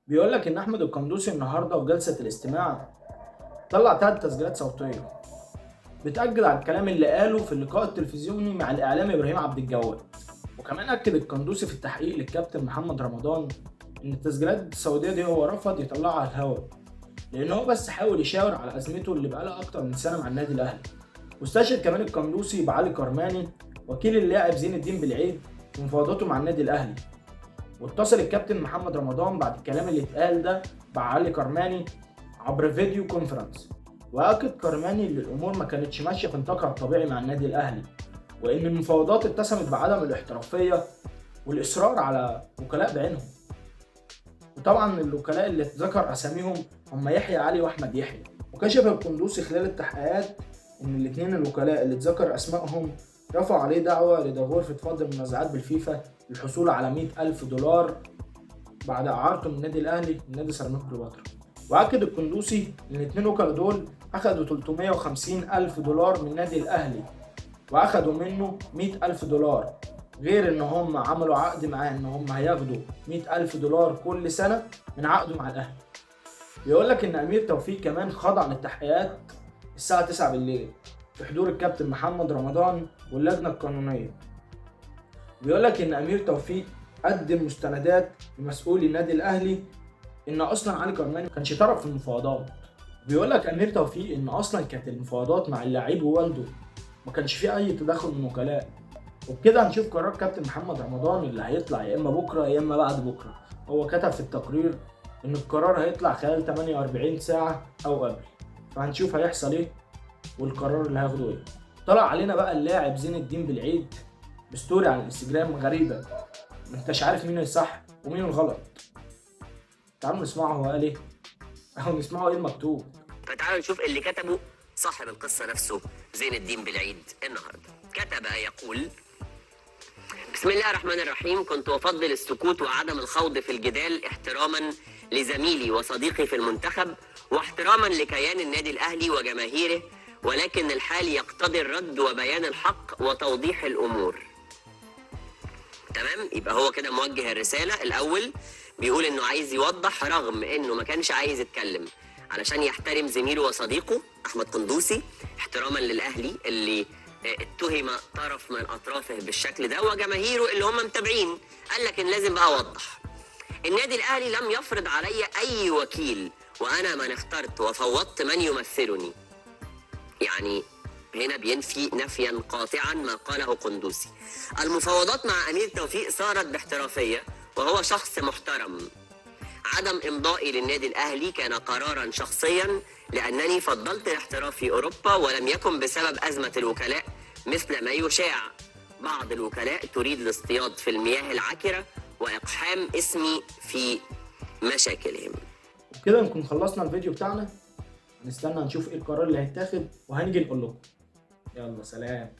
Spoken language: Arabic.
بيقول لك إن أحمد القندوسي النهارده في جلسة الاستماع طلع 3 تسجيلات صوتية بتأكد على الكلام اللي قاله في اللقاء التلفزيوني مع الإعلامي إبراهيم عبد الجواد، وكمان أكد القندوسي في التحقيق للكابتن محمد رمضان إن التسجيلات الصوتية دي هو رفض يطلعها على الهواء، لأن هو بس حاول يشاور على أزمته اللي بقالها أكتر من سنة مع النادي الأهلي، واستشهد كمان القندوسي بعلي كرماني وكيل اللاعب زين الدين بالعيد في مفاوضاته مع النادي الأهلي. واتصل الكابتن محمد رمضان بعد الكلام اللي اتقال ده بعلي كرماني عبر فيديو كونفرنس، واكد كرماني ان الامور ما كانتش ماشيه في نطاقها الطبيعي مع النادي الاهلي، وان المفاوضات اتسمت بعدم الاحترافيه والاصرار على وكلاء بعينهم. وطبعا الوكلاء اللي اتذكر اساميهم هم يحيى علي واحمد يحيى. وكشف القندوسي خلال التحقيقات ان الاثنين الوكلاء اللي اتذكر اسمائهم رفعوا عليه دعوى لدهور في فض المنازعات بالفيفا للحصول على $100,000 بعد اعارته من النادي الاهلي لنادي سيراميكا كليوباترا. واكد القندوسي ان الاثنين وكلاء دول اخدوا $350,000 من النادي الاهلي واخدوا منه $100,000، غير ان هم عملوا عقد معاه ان هم هياخدوا $100,000 كل سنه من عقده مع الاهلي. بيقول لك ان امير توفيق كمان خضع للتحقيقات الساعه 9 بالليل في حضور الكابتن محمد رمضان واللجنه القانونيه. بيقول لك ان امير توفيق قدم مستندات لمسؤولي النادي الاهلي ان اصلا علي كرماني ما كانش طرف في المفاوضات. بيقول لك امير توفيق ان اصلا كانت المفاوضات مع اللاعب ووالده ما كانش فيه اي تدخل من وكلاء. وبكده هنشوف قرار كابتن محمد رمضان اللي هيطلع يا اما بكره يا اما بعد بكره. هو كتب في التقرير ان القرار هيطلع خلال 48 ساعه او قبل، فهنشوف هيحصل ايه والقرار اللي هياخده ايه. طلع علينا بقى اللاعب زين الدين بالعيد بستوري على الانستجرام غريبه، ما انتش عارف مين الصح ومين الغلط. تعالوا نسمعه هو قال ايه او نسمعه ايه المكتوب. فتعالوا نشوف اللي كتبه صاحب القصة نفسه زين الدين بالعيد النهاردة. كتب يقول: بسم الله الرحمن الرحيم. كنت أفضل السكوت وعدم الخوض في الجدال احتراما لزميلي وصديقي في المنتخب واحتراما لكيان النادي الأهلي وجماهيره، ولكن الحال يقتضي الرد وبيان الحق وتوضيح الأمور. تمام؟ يبقى هو كده موجه الرسالة. الأول بيقول إنه عايز يوضح رغم إنه ما كانش عايز يتكلم علشان يحترم زميله وصديقه أحمد قندوسي احتراما للأهلي اللي اتهم طرف من أطرافه بالشكل ده وجماهيره اللي هم متابعين. قال لك إن لازم بقى أوضح: النادي الأهلي لم يفرض علي أي وكيل، وأنا من اخترت وفوضت من يمثلني. يعني هنا بينفي نفيا قاطعا ما قاله قندوسي. المفاوضات مع أمير توفيق صارت باحترافية وهو شخص محترم. عدم إمضائي للنادي الأهلي كان قرارا شخصيا لأنني فضلت الاحتراف في أوروبا، ولم يكن بسبب أزمة الوكلاء مثل ما يشاع. بعض الوكلاء تريد الاصطياد في المياه العكرة وإقحام اسمي في مشاكلهم. وبكده نكون خلصنا الفيديو بتاعنا. هنستنى نشوف ايه القرار اللي هيتاخد وهنيجي نقول لكم. يلا سلام.